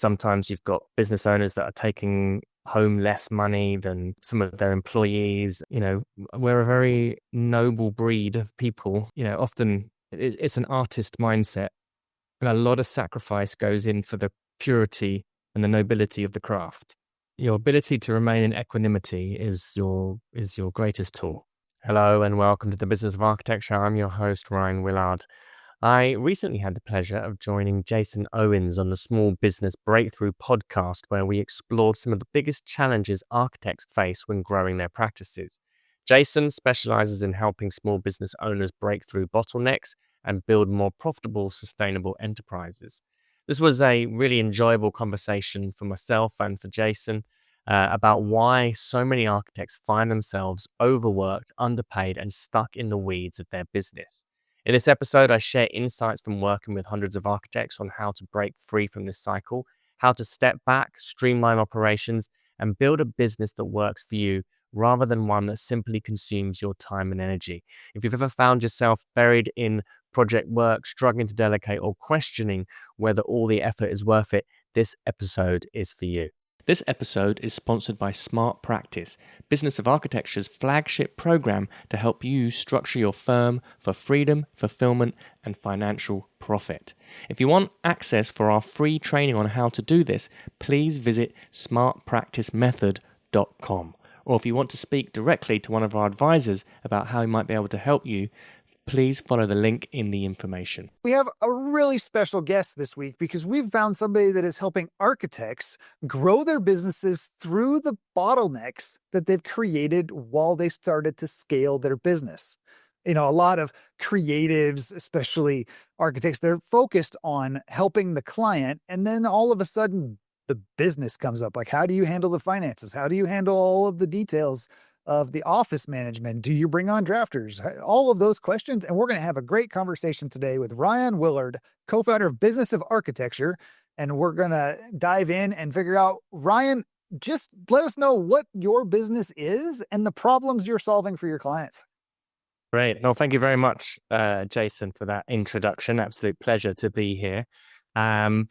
Sometimes you've got business owners that are taking home less money than some of their employees. We're a very noble breed of people. Often it's an artist mindset, and a lot of sacrifice goes in for the purity and the nobility of the craft. Your ability to remain in equanimity is your greatest tool. Hello and welcome to the Business of Architecture. I'm your host, Rion Willard. I recently had the pleasure of joining Jason Owens on the Small Business Breakthrough podcast, where we explored some of the biggest challenges architects face when growing their practices. Jason specializes in helping small business owners break through bottlenecks and build more profitable, sustainable enterprises. This was a really enjoyable conversation for myself and for Jason about why so many architects find themselves overworked, underpaid, and stuck in the weeds of their business. In this episode, I share insights from working with hundreds of architects on how to break free from this cycle, how to step back, streamline operations, and build a business that works for you rather than one that simply consumes your time and energy. If you've ever found yourself buried in project work, struggling to delegate, or questioning whether all the effort is worth it, this episode is for you. This episode is sponsored by Smart Practice, Business of Architecture's flagship program to help you structure your firm for freedom, fulfillment, and financial profit. If you want access for our free training on how to do this, please visit smartpracticemethod.com. Or if you want to speak directly to one of our advisors about how we might be able to help you, please follow the link in the information. We have a really special guest this week because we've found somebody that is helping architects grow their businesses through the bottlenecks that they've created while they started to scale their business. A lot of creatives, especially architects, they're focused on helping the client, and then all of a sudden the business comes up. Like, how do you handle the finances? How do you handle all of the details of the office management? Do you bring on drafters? All of those questions. And we're going to have a great conversation today with Rion Willard, co-founder of Business of Architecture. And we're going to dive in and figure out, Rion, just let us know what your business is and the problems you're solving for your clients. Great. No, thank you very much, Jason, for that introduction. Absolute pleasure to be here. The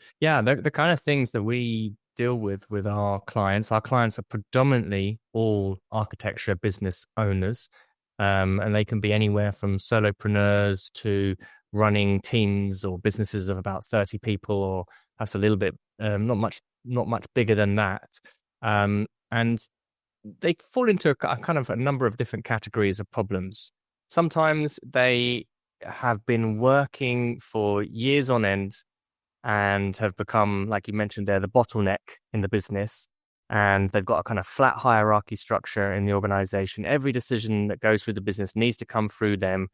kind of things that we deal with our clients. Our clients are predominantly all architecture business owners, and they can be anywhere from solopreneurs to running teams or businesses of about 30 people, or perhaps a little bit not much bigger than that. And they fall into a kind of a number of different categories of problems. Sometimes they have been working for years on end and have become, like you mentioned there, the bottleneck in the business. And they've got a kind of flat hierarchy structure in the organization. Every decision that goes through the business needs to come through them.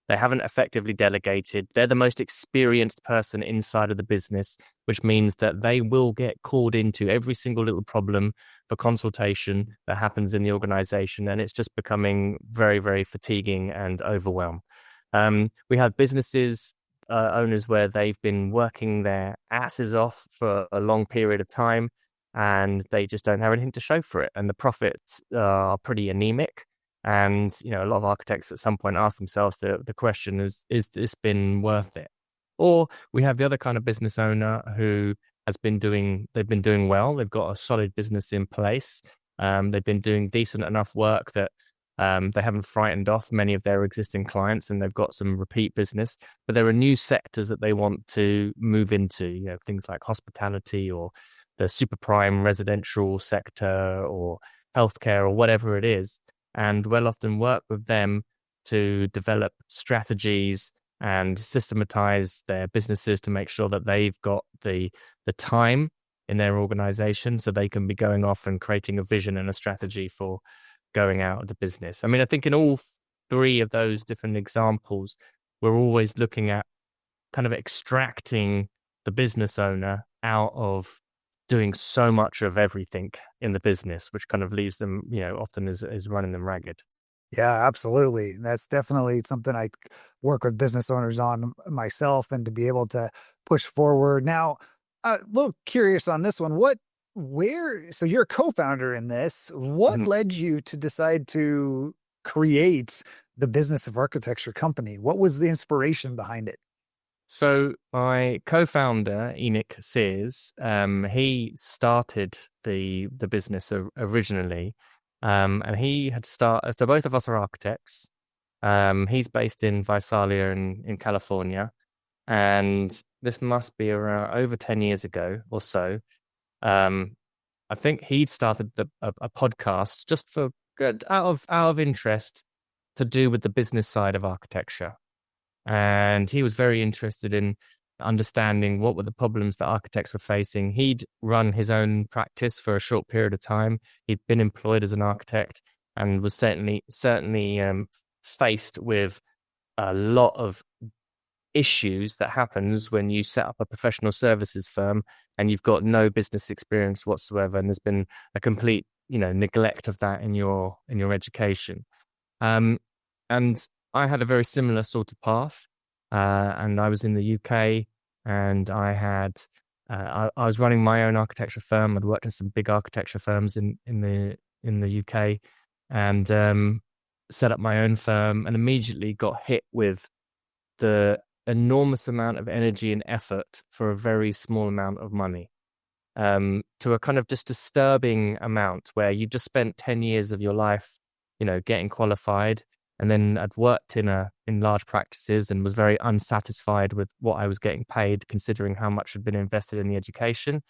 They haven't effectively delegated. They're the most experienced person inside of the business, which means that they will get called into every single little problem for consultation that happens in the organization. And it's just becoming very, very fatiguing and overwhelmed. We have businesses owners where they've been working their asses off for a long period of time and they just don't have anything to show for it. And the profits are pretty anemic. And, a lot of architects at some point ask themselves the question is this been worth it? Or we have the other kind of business owner who they've been doing well. They've got a solid business in place. They've been doing decent enough work that they haven't frightened off many of their existing clients, and they've got some repeat business. But there are new sectors that they want to move into, things like hospitality or the super prime residential sector or healthcare or whatever it is. And we'll often work with them to develop strategies and systematize their businesses to make sure that they've got the time in their organization so they can be going off and creating a vision and a strategy for going out of the business. I mean, I think in all three of those different examples, we're always looking at kind of extracting the business owner out of doing so much of everything in the business, which kind of leaves them, often is running them ragged. Yeah, absolutely. That's definitely something I work with business owners on myself, and to be able to push forward. Now, a little curious on this one. So you're a co-founder in this. What led you to decide to create the Business of Architecture company? What was the inspiration behind it? So my co-founder, Enoch Sears, he started the business originally, and he had started. So both of us are architects. He's based in Visalia in California, and this must be around over 10 years ago or so. Um, I think he'd started a podcast just for good out of interest to do with the business side of architecture. And he was very interested in understanding what were the problems that architects were facing. He'd run his own practice for a short period of time. He'd been employed as an architect and was certainly faced with a lot of issues that happens when you set up a professional services firm and you've got no business experience whatsoever, and there's been a complete neglect of that in your education. And I had a very similar sort of path, and I was in the UK, and I was running my own architecture firm. I'd worked in some big architecture firms in the UK, and set up my own firm, and immediately got hit with the enormous amount of energy and effort for a very small amount of money, to a kind of just disturbing amount where you just spent 10 years of your life, getting qualified. And then I'd worked in large practices and was very unsatisfied with what I was getting paid, considering how much had been invested in the education.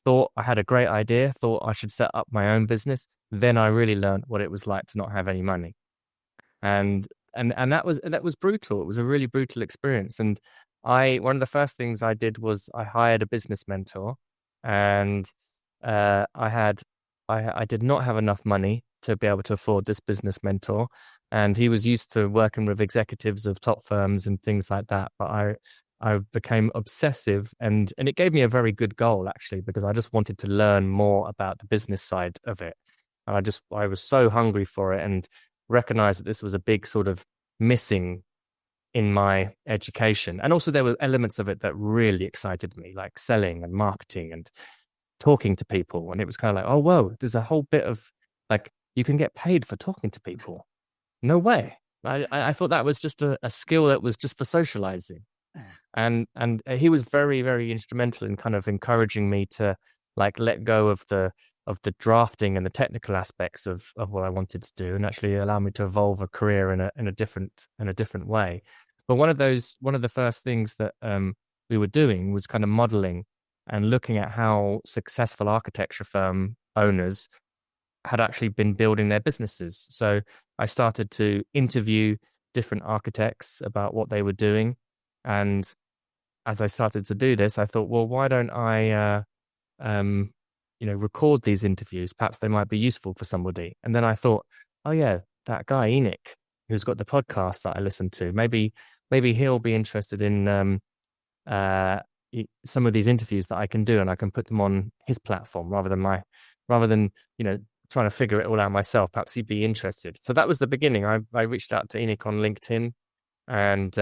Thought I had a great idea, thought I should set up my own business. Then I really learned what it was like to not have any money. And that was brutal. It was a really brutal experience. And one of the first things I did was I hired a business mentor, and I did not have enough money to be able to afford this business mentor, and he was used to working with executives of top firms and things like that. But I became obsessive, and it gave me a very good goal, actually, because I just wanted to learn more about the business side of it. And I was so hungry for it, and recognized that this was a big sort of missing in my education. And also there were elements of it that really excited me, like selling and marketing and talking to people. And it was kind of like, oh, whoa, there's a whole bit of like, you can get paid for talking to people. No way. I thought that was just a skill that was just for socializing. And he was very, very instrumental in kind of encouraging me to like let go of the drafting and the technical aspects of what I wanted to do, and actually allow me to evolve a career in a different way. But one of the first things that we were doing was kind of modeling and looking at how successful architecture firm owners had actually been building their businesses. So I started to interview different architects about what they were doing. And as I started to do this, I thought, well, why don't I record these interviews? Perhaps they might be useful for somebody. And then I thought, oh yeah, that guy Enoch, who's got the podcast that I listen to, maybe he'll be interested in some of these interviews that I can do, and I can put them on his platform rather than trying to figure it all out myself. Perhaps he'd be interested. So that was the beginning. I reached out to Enoch on LinkedIn, and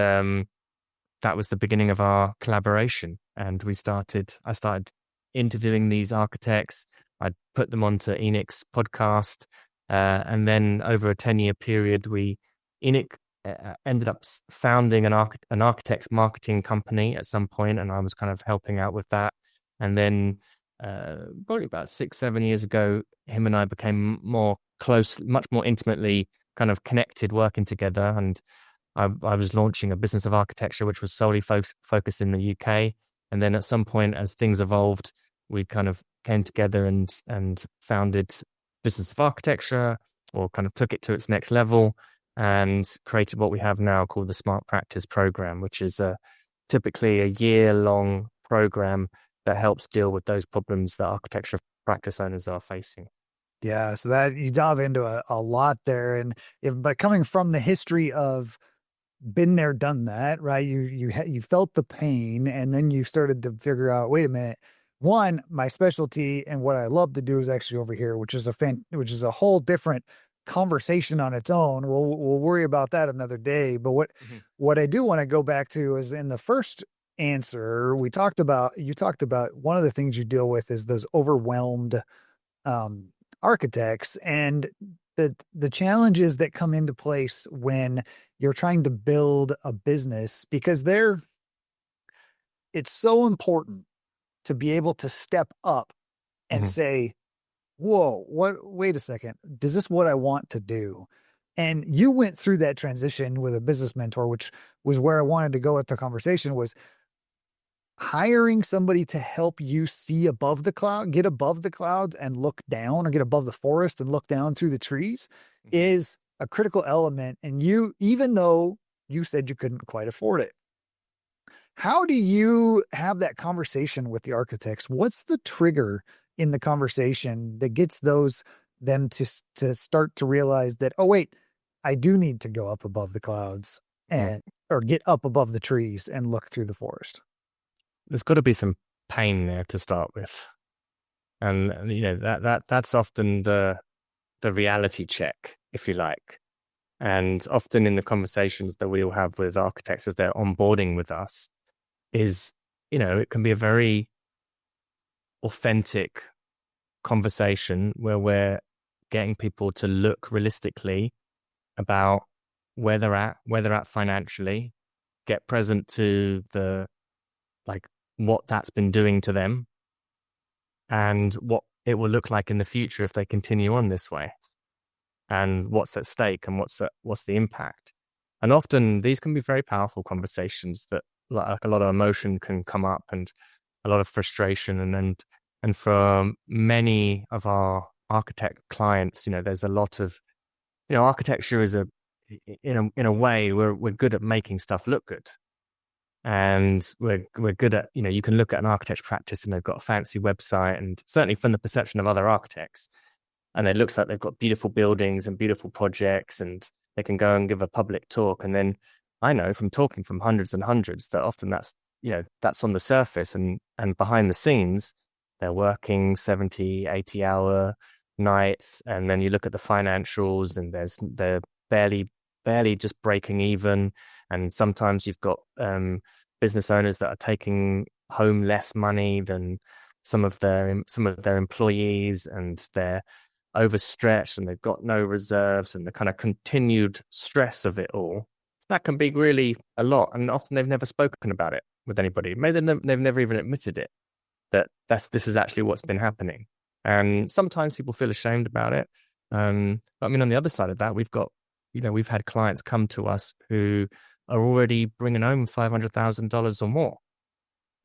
that was the beginning of our collaboration. And I started interviewing these architects. I'd put them onto Enoch's podcast, and then over a 10-year period, Enoch ended up founding an architect's marketing company at some point, and I was kind of helping out with that. And then probably about 6-7 years ago, him and I became more close, much more intimately kind of connected, working together. And I was launching a business of architecture, which was solely focused in the UK. And then at some point, as things evolved, we kind of came together and founded Business of Architecture, or kind of took it to its next level, and created what we have now called the Smart Practice Program, which is typically a year-long program that helps deal with those problems that architecture practice owners are facing. Yeah, so that you dive into a lot there, but coming from the history of been there, done that, right? You felt the pain, and then you started to figure out, wait a minute. One, my specialty and what I love to do is actually over here, which is a whole different conversation on its own. We'll worry about that another day. But what I do want to go back to is in the first answer, you talked about one of the things you deal with is those overwhelmed architects, and the challenges that come into place when you're trying to build a business, because they're it's so important to be able to step up and Mhm. say, whoa, wait a second. Is this what I want to do? And you went through that transition with a business mentor, which was where I wanted to go with the conversation, was hiring somebody to help you see above the cloud, get above the clouds and look down, or get above the forest and look down through the trees, Mhm. is a critical element. And you, even though you said you couldn't quite afford it, how do you have that conversation with the architects? What's the trigger in the conversation that gets them to start to realize that, oh wait, I do need to go up above the clouds Mhm. and or get up above the trees and look through the forest? There's got to be some pain there to start with, and that's often the reality check, if you like. And often in the conversations that we all have with architects as they're onboarding with us, is it can be a very authentic conversation where we're getting people to look realistically about where they're at financially, get present to the like what that's been doing to them and what it will look like in the future if they continue on this way, and what's at stake and what's the impact. And often these can be very powerful conversations that like a lot of emotion can come up and a lot of frustration and for many of our architect clients, there's a lot of architecture is in a way we're good at making stuff look good. And we're good at, you can look at an architect's practice and they've got a fancy website, and certainly from the perception of other architects, and it looks like they've got beautiful buildings and beautiful projects, and they can go and give a public talk. And then I know from talking from hundreds and hundreds that often that's on the surface, and behind the scenes, they're working 70, 80-hour nights. And then you look at the financials and they're barely just breaking even. And sometimes you've got business owners that are taking home less money than some of their employees, and they're overstretched and they've got no reserves, and the kind of continued stress of it all, that can be really a lot. And often they've never spoken about it with anybody. Maybe they've never even admitted it, that this is actually what's been happening. And sometimes people feel ashamed about it. But I mean, on the other side of that, we've had clients come to us who are already bringing home $500,000 or more,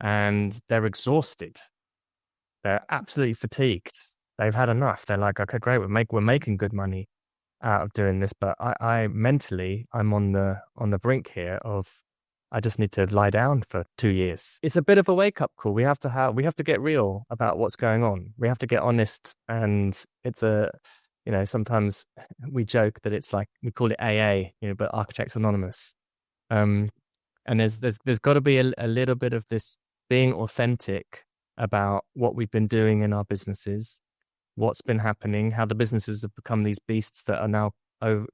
and they're exhausted. They're absolutely fatigued. They've had enough. They're like, okay, great, we're making good money out of doing this, but I mentally, I'm on the brink here of, I just need to lie down for 2 years. It's a bit of a wake up call. We have to get real about what's going on. We have to get honest, and it's sometimes we joke that it's like, we call it AA, but Architects Anonymous. Um, and there's got to be a little bit of this being authentic about what we've been doing in our businesses, what's been happening, how the businesses have become these beasts that are now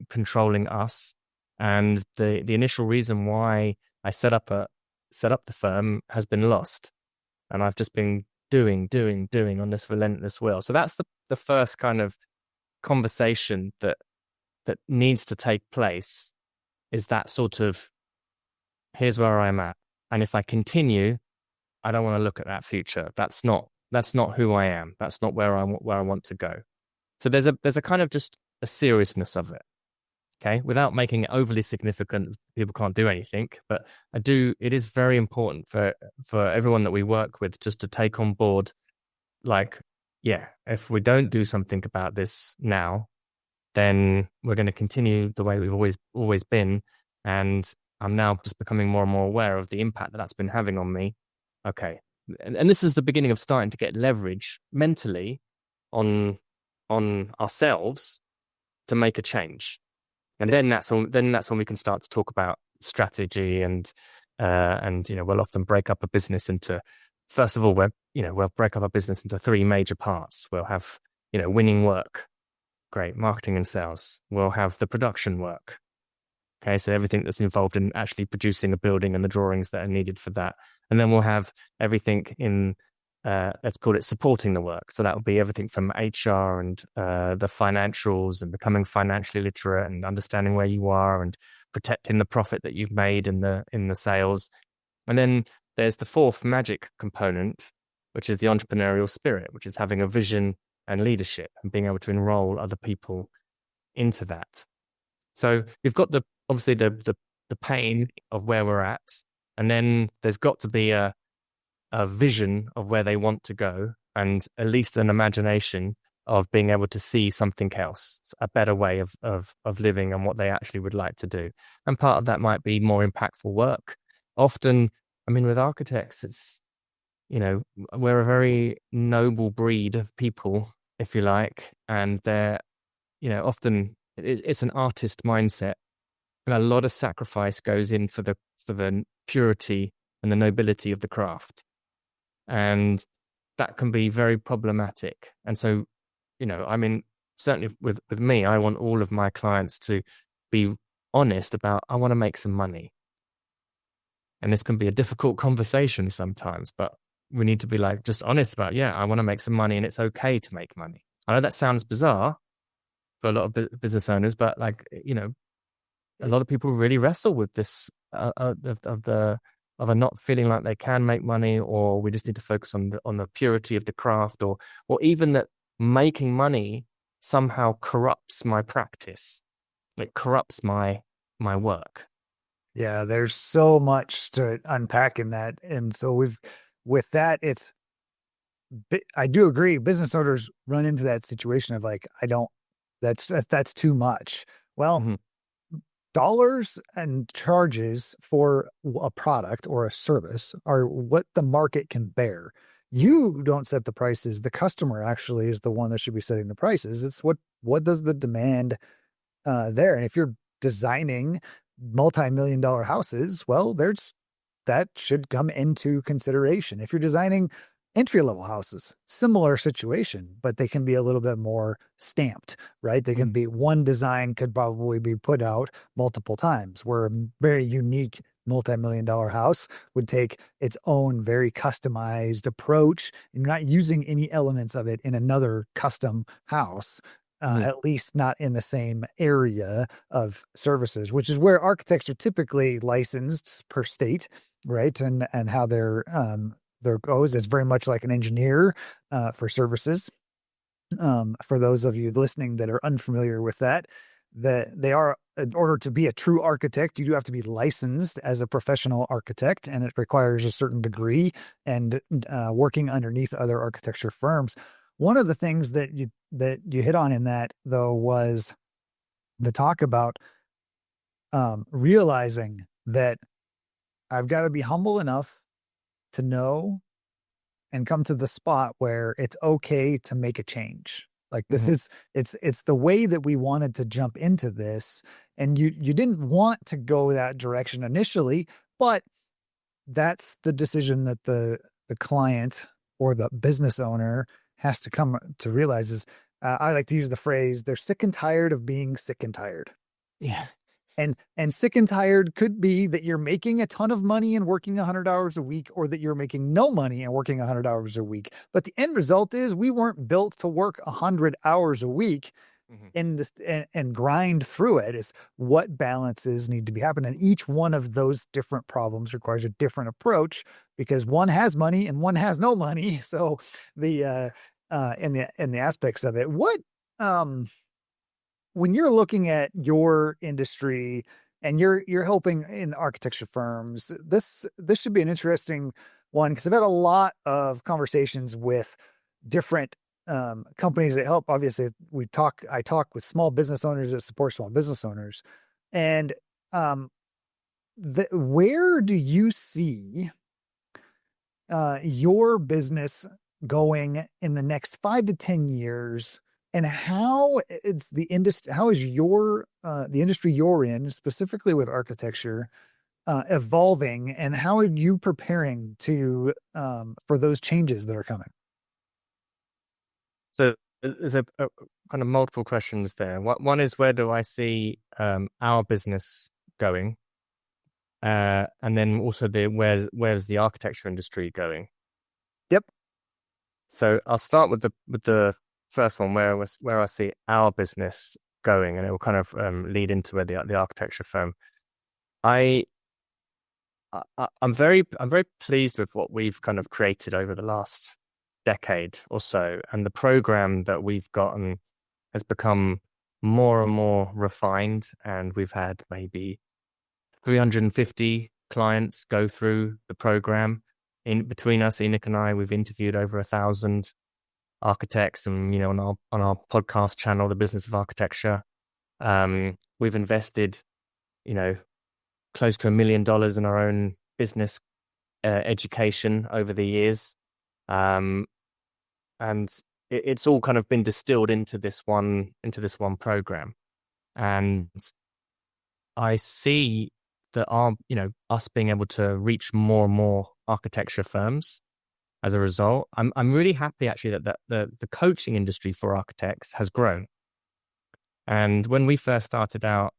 controlling us. And the initial reason why I set up the firm has been lost. And I've just been doing on this relentless wheel. So that's the first kind of conversation that needs to take place, is that sort of, here's where I'm at. And if I continue, I don't want to look at that future. That's not who I am. That's not where I want to go. So there's a kind of just a seriousness of it. Okay, without making it overly significant, people can't do anything. But it is very important for everyone that we work with just to take on board, like, yeah, if we don't do something about this now, then we're going to continue the way we've always been. And I'm now just becoming more and more aware of the impact that that's been having on me. Okay. And this is the beginning of starting to get leverage mentally on ourselves to make a change. And then that's when we can start to talk about strategy, and we'll often break up a business into, first of all, we'll break up a business into three major parts. We'll have, winning work, great, marketing and sales. We'll have the production work. Okay, so everything that's involved in actually producing a building and the drawings that are needed for that. And then we'll have everything in, let's call it supporting the work. So that will be everything from HR and the financials, and becoming financially literate and understanding where you are and protecting the profit that you've made in the sales. And then there's the fourth magic component, which is the entrepreneurial spirit, which is having a vision and leadership and being able to enroll other people into that. So we've got obviously the pain of where we're at, and then there's got to be a vision of where they want to go, and at least an imagination of being able to see something else, a better way of living and what they actually would like to do. And part of that might be more impactful work. Often, I mean, with architects, it's, we're a very noble breed of people, if you like, and they're, often it's an artist mindset, and a lot of sacrifice goes in for the purity and the nobility of the craft. And that can be very problematic. And so, I mean, certainly with me, I want all of my clients to be honest about, I want to make some money. And this can be a difficult conversation sometimes, but we need to be like just honest about, I want to make some money and it's okay to make money. I know that sounds bizarre for a lot of business owners, but like, a lot of people really wrestle with this of a not feeling like they can make money, or we just need to focus on the purity of the craft, or even that making money somehow corrupts my practice. It corrupts my work. Yeah, there's so much to unpack in that. And so with that, I do agree. Business owners run into that situation of like, that's too much. Well, Mm-hmm. Dollars and charges for a product or a service are what the market can bear. You don't set the prices. The customer actually is the one that should be setting the prices. It's what does the demand there. And if you're designing multi-million-dollar houses, well, that should come into consideration. If you're designing entry-level houses, similar situation, but they can be a little bit more stamped, right? They can be, one design could probably be put out multiple times, where a very unique multi-million-dollar house would take its own very customized approach. And you're not using any elements of it in another custom house. At least not in the same area of services, which is where architects are typically licensed per state, right? And how there goes is very much like an engineer for services. For those of you listening that are unfamiliar with that they are, in order to be a true architect, you do have to be licensed as a professional architect, and it requires a certain degree and working underneath other architecture firms. One of the things that you hit on in that, though, was the talk about realizing that I've got to be humble enough to know and come to the spot where it's okay to make a change. Like this is, it's the way that we wanted to jump into this. And you didn't want to go that direction initially, but that's the decision that the client or the business owner has to come to realize is, I like to use the phrase, they're sick and tired of being sick and tired. Yeah. And sick and tired could be that you're making a ton of money and working 100 hours a week, or that you're making no money and working 100 hours a week. But the end result is we weren't built to work 100 hours a week in this and grind through it. Is what balances need to be happening. And each one of those different problems requires a different approach, because one has money and one has no money. So the in the aspects of it, what when you're looking at your industry and you're helping in architecture firms, this should be an interesting one, because I've had a lot of conversations with different companies that help. Obviously, I talk with small business owners that support small business owners, and where do you see your business going in the next 5 to 10 years? And how is the industry you're in, specifically with architecture, evolving, and how are you preparing to for those changes that are coming? So there's a kind of multiple questions there. One is, where do I see our business going? And then also where's the architecture industry going? Yep. So I'll start with the first one, where I see our business going, and it will kind of lead into where the architecture firm. I'm very pleased with what we've kind of created over the last decade or so, and the program that we've gotten has become more and more refined, and we've had maybe 350 clients go through the program. In between us, Enoch and I, we've interviewed over 1,000 architects, and on our podcast channel, The Business of Architecture, we've invested, close to $1 million in our own business education over the years, and it's all kind of been distilled into this one program. And I see that us being able to reach more and more architecture firms as a result. I'm really happy actually that the coaching industry for architects has grown. And when we first started out,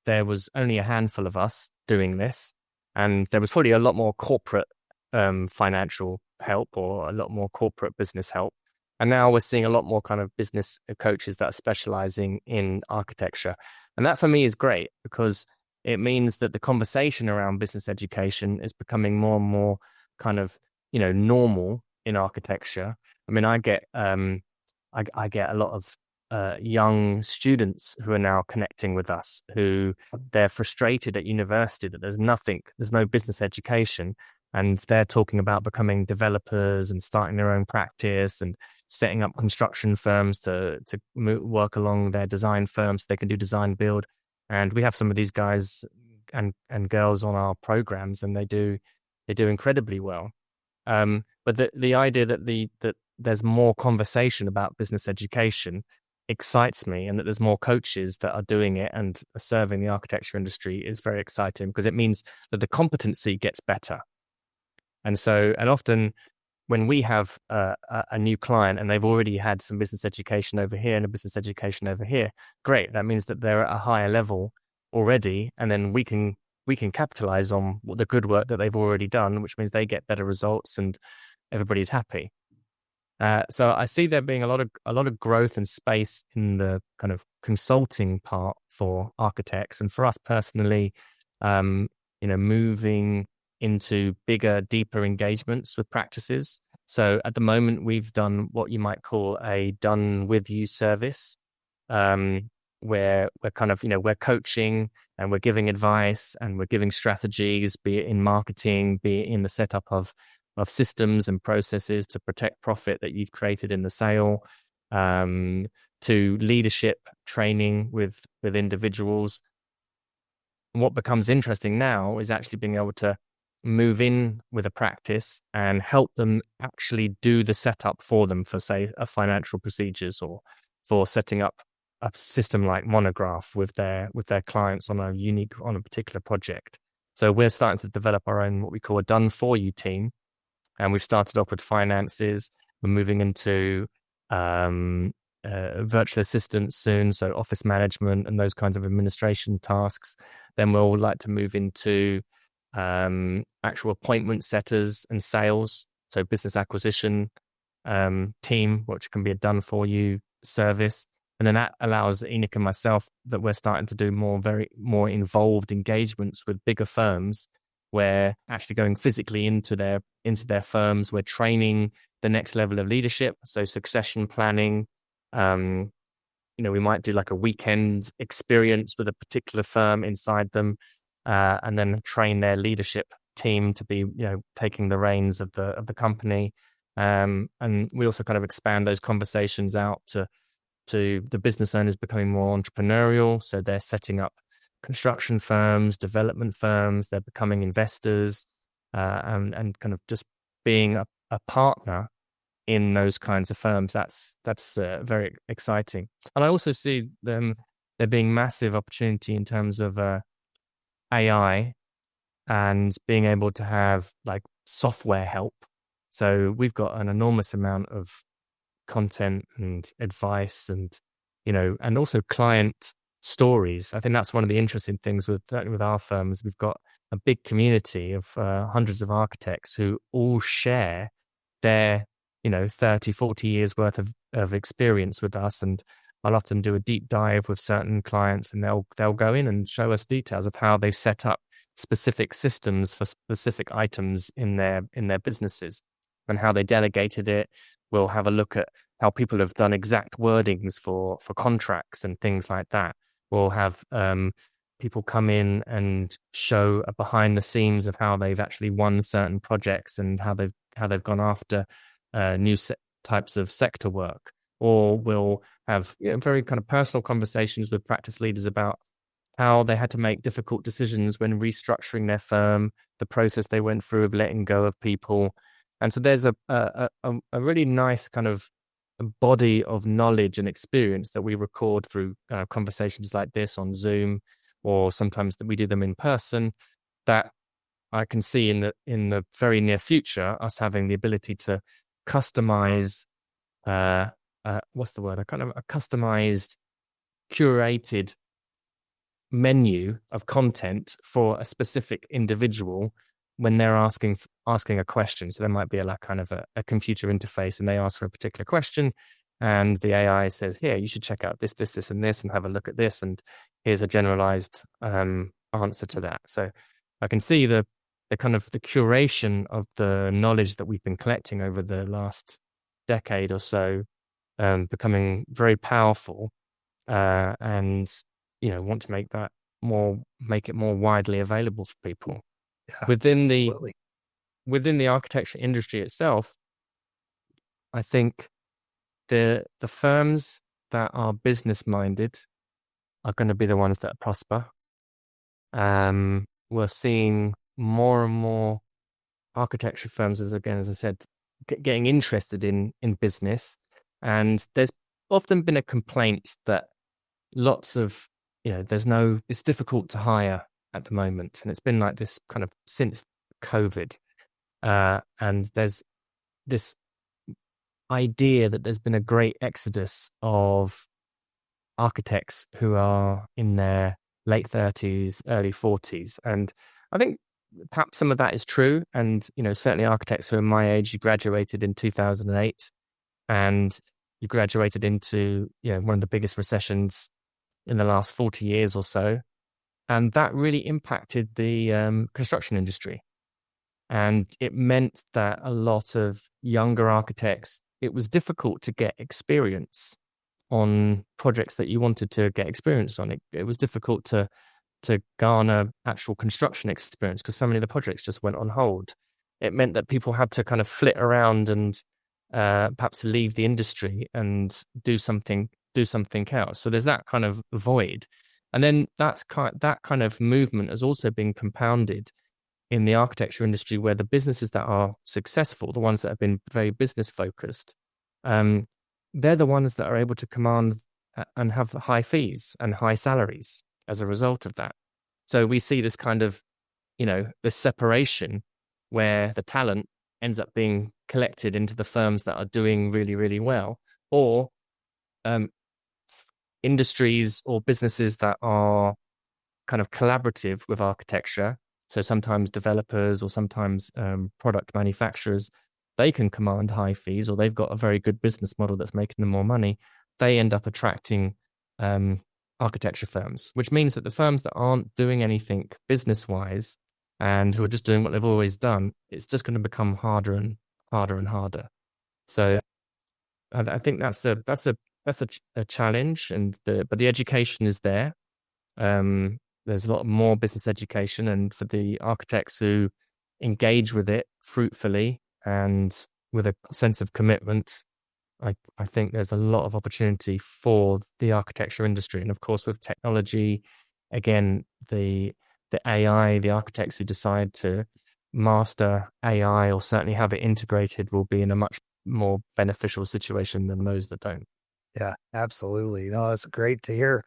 there was only a handful of us doing this, and there was probably a lot more corporate financial help or a lot more corporate business help. And now we're seeing a lot more kind of business coaches that are specializing in architecture. And that for me is great, because it means that the conversation around business education is becoming more and more kind of, normal in architecture. I mean, I get a lot of young students who are now connecting with us, who they're frustrated at university that there's no business education. And they're talking about becoming developers and starting their own practice and setting up construction firms to work along their design firms so they can do design build. And we have some of these guys and girls on our programs, and they do incredibly well. But the idea that there's more conversation about business education excites me, and that there's more coaches that are doing it and are serving the architecture industry is very exciting, because it means that the competency gets better. And often when we have a new client and they've already had some business education over here and a business education over here, great. That means that they're at a higher level already, and then we can capitalize on the good work that they've already done, which means they get better results and everybody's happy. So I see there being a lot of growth and space in the kind of consulting part for architects, and for us personally, moving into bigger, deeper engagements with practices. So at the moment, we've done what you might call a done with you service, where we're kind of, we're coaching and we're giving advice and we're giving strategies, be it in marketing, be it in the setup of systems and processes to protect profit that you've created in the sale, to leadership training with individuals. And what becomes interesting now is actually being able to move in with a practice and help them actually do the setup for them for, say, a financial procedures, or for setting up a system like Monograph with their clients on a particular project. So we're starting to develop our own, what we call a done for you team. And we've started off with finances. We're moving into virtual assistants soon, so office management and those kinds of administration tasks. Then we'll like to move into actual appointment setters and sales, so business acquisition team, which can be a done for you service. And then that allows Enoch and myself that we're starting to do more involved engagements with bigger firms, where actually going physically into their firms, we're training the next level of leadership, so succession planning. We might do like a weekend experience with a particular firm inside them, and then train their leadership team to be, taking the reins of the company. And we also kind of expand those conversations out to the business owners becoming more entrepreneurial. So they're setting up construction firms, development firms, they're becoming investors, and kind of just being a partner in those kinds of firms. That's very exciting. And I also see there being massive opportunity in terms of AI and being able to have like software help. So we've got an enormous amount of content and advice and also client stories. I think that's one of the interesting things with our firms. We've got a big community of hundreds of architects who all share their 30, 40 years worth of experience with us. And I'll often do a deep dive with certain clients, and they'll go in and show us details of how they've set up specific systems for specific items in their businesses, and how they delegated it. We'll have a look at how people have done exact wordings for contracts and things like that. We'll have people come in and show a behind the scenes of how they've actually won certain projects and how they've gone after new types of sector work. Or we'll have very kind of personal conversations with practice leaders about how they had to make difficult decisions when restructuring their firm, the process they went through of letting go of people. And so there's a really nice kind of body of knowledge and experience that we record through conversations like this on Zoom, or sometimes that we do them in person, that I can see in the very near future us having the ability to customize what's the word? A kind of a customized, curated menu of content for a specific individual when they're asking a question. So there might be a computer interface, and they ask for a particular question, and the AI says, "Here, you should check out this, and this, and have a look at this, and here's a generalized answer to that." So I can see the kind of the curation of the knowledge that we've been collecting over the last decade or so becoming very powerful, and want to make it more widely available for people. Yeah, within absolutely. the architecture industry itself. I think the firms that are business minded are going to be the ones that prosper. We're seeing more and more architecture firms, as I said, getting interested in business. And there's often been a complaint that lots of, it's difficult to hire at the moment. And it's been like this kind of since COVID. And there's this idea that there's been a great exodus of architects who are in their late 30s, early 40s. And I think perhaps some of that is true. And, certainly architects who are my age, you graduated in 2008 and you graduated into, one of the biggest recessions in the last 40 years or so. And that really impacted the construction industry. And it meant that a lot of younger architects, it was difficult to get experience on projects that you wanted to get experience on. It was difficult to garner actual construction experience because so many of the projects just went on hold. It meant that people had to kind of flit around and perhaps leave the industry and do something else. So there's that kind of void. And then that kind of movement has also been compounded in the architecture industry, where the businesses that are successful, the ones that have been very business focused, they're the ones that are able to command and have high fees and high salaries as a result of that. So we see this kind of, this separation where the talent ends up being collected into the firms that are doing really, really well, or industries or businesses that are kind of collaborative with architecture. So sometimes developers or sometimes product manufacturers, they can command high fees, or they've got a very good business model that's making them more money. They end up attracting architecture firms, which means that the firms that aren't doing anything business-wise and who are just doing what they've always done, it's just going to become harder and harder and harder. So I think that's a challenge, but the education is there. There's a lot more business education, and for the architects who engage with it fruitfully and with a sense of commitment, I think there's a lot of opportunity for the architecture industry. And of course, with technology, again, the AI, the architects who decide to master AI or certainly have it integrated will be in a much more beneficial situation than those that don't. Yeah, absolutely. No, that's great to hear.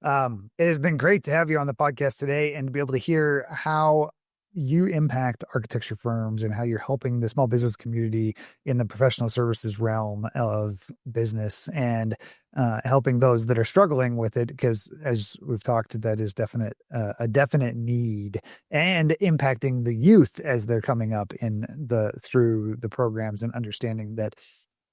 It has been great to have you on the podcast today and to be able to hear how you impact architecture firms and how you're helping the small business community in the professional services realm of business, and helping those that are struggling with it, because as we've talked, that is a definite need, and impacting the youth as they're coming up through the programs, and understanding that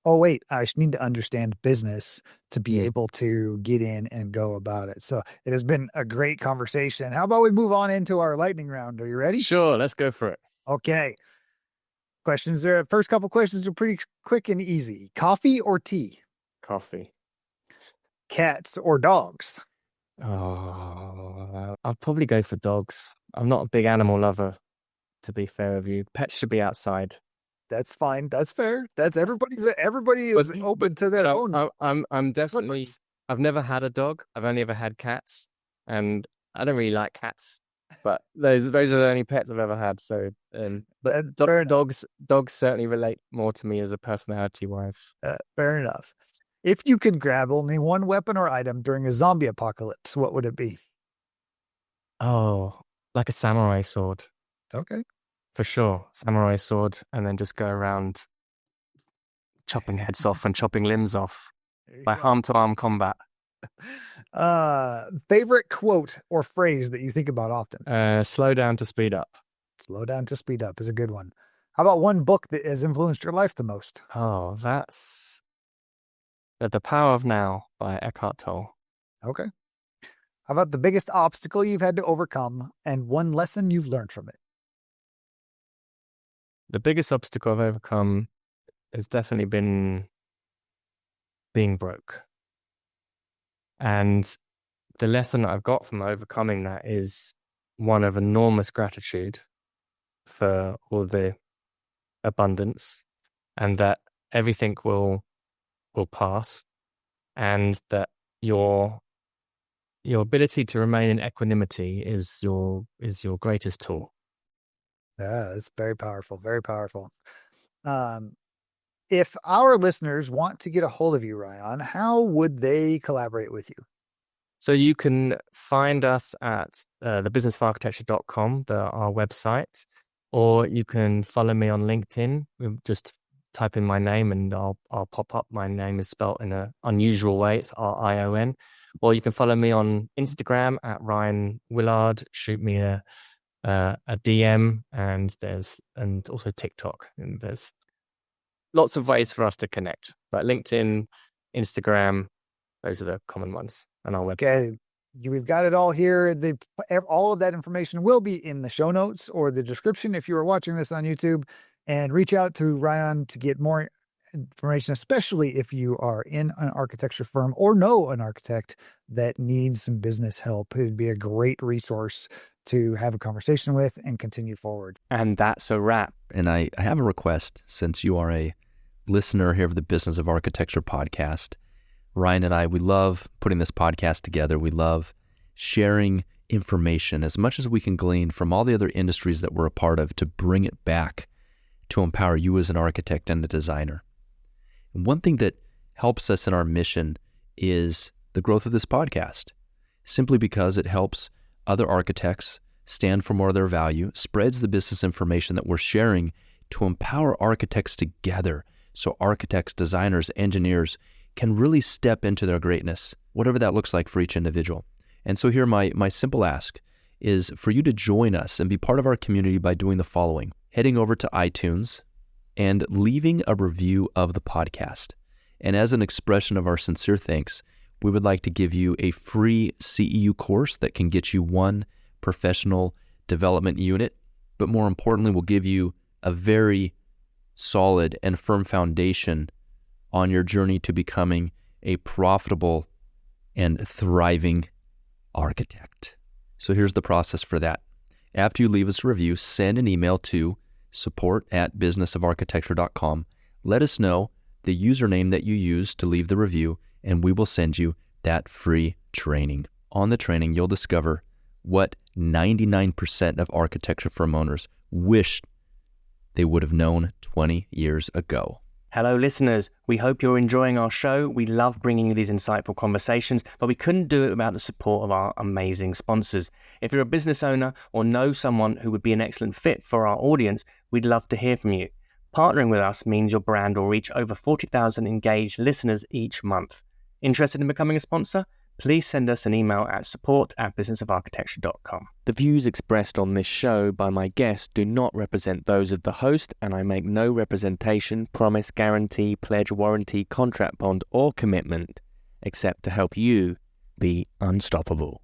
Oh, wait, I need to understand business to be Mm. able to get in and go about it. So it has been a great conversation. How about we move on into our lightning round? Are you ready? Sure, let's go for it. Okay. Questions there. First couple questions are pretty quick and easy. Coffee or tea? Coffee. Cats or dogs? Oh, I'll probably go for dogs. I'm not a big animal lover, to be fair with you. Pets should be outside. That's fine. That's fair. That's everybody is open to their own. I'm definitely. preference. I've never had a dog. I've only ever had cats, and I don't really like cats. But those are the only pets I've ever had. So, but Fair enough. dogs certainly relate more to me as a personality wise. Fair enough. If you could grab only one weapon or item during a zombie apocalypse, what would it be? Oh, like a samurai sword. Okay. For sure. Samurai sword, and then just go around chopping heads off and chopping limbs off by arm-to-arm combat. Favorite quote or phrase that you think about often? Slow down to speed up. Slow down to speed up is a good one. How about one book that has influenced your life the most? Oh, that's The Power of Now by Eckhart Tolle. Okay. How about the biggest obstacle you've had to overcome and one lesson you've learned from it? The biggest obstacle I've overcome has definitely been being broke. And the lesson that I've got from overcoming that is one of enormous gratitude for all the abundance, and that everything will pass, and that your ability to remain in equanimity is your greatest tool. Yeah, it's very powerful, very powerful. If our listeners want to get a hold of you, Rion, how would they collaborate with you? So you can find us at thebusinessofarchitecture.com, our website, or you can follow me on LinkedIn. Just type in my name and I'll pop up. My name is spelled in an unusual way. It's Rion. Or you can follow me on Instagram at Rion Willard. Shoot me a DM, and also TikTok. And there's lots of ways for us to connect. But LinkedIn, Instagram, those are the common ones. And our website. Okay, we've got it all here. All of that information will be in the show notes or the description if you are watching this on YouTube. And reach out to Rion to get more information, especially if you are in an architecture firm or know an architect that needs some business help. It would be a great resource to have a conversation with and continue forward. And that's a wrap. And I have a request, since you are a listener here of the Business of Architecture podcast. Rion and I, we love putting this podcast together. We love sharing information as much as we can glean from all the other industries that we're a part of to bring it back to empower you as an architect and a designer. And one thing that helps us in our mission is the growth of this podcast, simply because it helps other architects stand for more of their value, spreads the business information that we're sharing to empower architects together, so architects, designers, engineers can really step into their greatness, whatever that looks like for each individual. And so here my simple ask is for you to join us and be part of our community by doing the following: heading over to iTunes and leaving a review of the podcast. And as an expression of our sincere thanks, we would like to give you a free CEU course that can get you one professional development unit, but more importantly, will give you a very solid and firm foundation on your journey to becoming a profitable and thriving architect. So here's the process for that. After you leave us a review, send an email to support@businessofarchitecture.com. Let us know the username that you use to leave the review, and we will send you that free training. On the training, you'll discover what 99% of architecture firm owners wish they would have known 20 years ago. Hello, listeners. We hope you're enjoying our show. We love bringing you these insightful conversations, but we couldn't do it without the support of our amazing sponsors. If you're a business owner or know someone who would be an excellent fit for our audience, we'd love to hear from you. Partnering with us means your brand will reach over 40,000 engaged listeners each month. Interested in becoming a sponsor? please send us an email at support@businessofarchitecture.com. The views expressed on this show by my guests do not represent those of the host, and I make no representation, promise, guarantee, pledge, warranty, contract, bond, or commitment except to help you be unstoppable.